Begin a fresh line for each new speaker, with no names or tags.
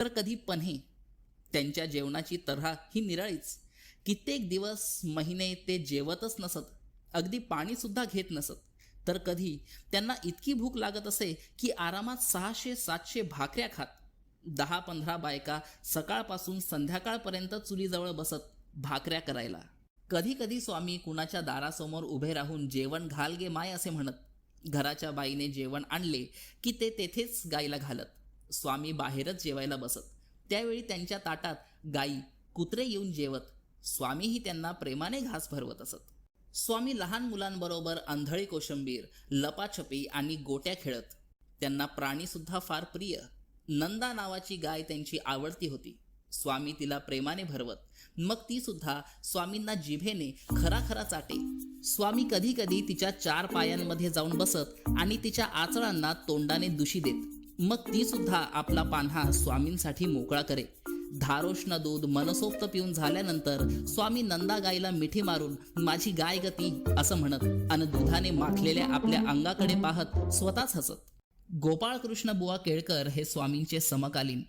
तर कधी पन्हे. त्यांच्या जेवणाची तऱ्हा ही निराळीच. कित्येक दिवस महिने ते जेवतच नसत, अगदी पाणी सुद्धा घेत नसत. तर कधी त्यांना इतकी भूक लागत असे की आरामात 600-700 भाकऱ्या खात. 10-15 बायका सकाळपासून संध्याकाळपर्यंत चुलीजवळ बसत भाकऱ्या करायला. कधी कधी स्वामी कुणाच्या दारासमोर उभे राहून जेवण घाल गे माय असे म्हणत. घराच्या बाईने जेवण आणले की ते तेथेच गाईला घालत. स्वामी बाहेरच जेवायला बसत. त्यावेळी त्यांच्या ताटात गाई कुत्रे येऊन जेवत. स्वामीही त्यांना प्रेमाने घास भरवत असत. स्वामी लहान मुलांबरोबर आंधळी कोशिंबीर, लपाछपी आणि गोट्या खेळत. त्यांना प्राणी सुद्धा फार प्रिय. नंदा नावाची गाय त्यांची आवडती होती. स्वामी तिला प्रेमाने भरवत. मग ती सुद्धा स्वामींना जिभेने खरा खरा चाटे. स्वामी कधी कधी तिच्या 4 पायांमध्ये जाऊन बसत आणि तिच्या आचळांना तोंडाने दुशी देत. मग ती सुद्धा आपला पान्हा स्वामींसाठी मोकळा करे. धारोष्ण दूध मनसोक्त पिऊन झाल्यानंतर स्वामी नंदा गाईला मिठी मारून माझी गाय गती असं म्हणत आणि दुधाने माखलेल्या आपल्या अंगाकडे पाहत स्वतःच हसत. गोपाळकृष्ण बुवा केळकर हे स्वामींचे समकालीन.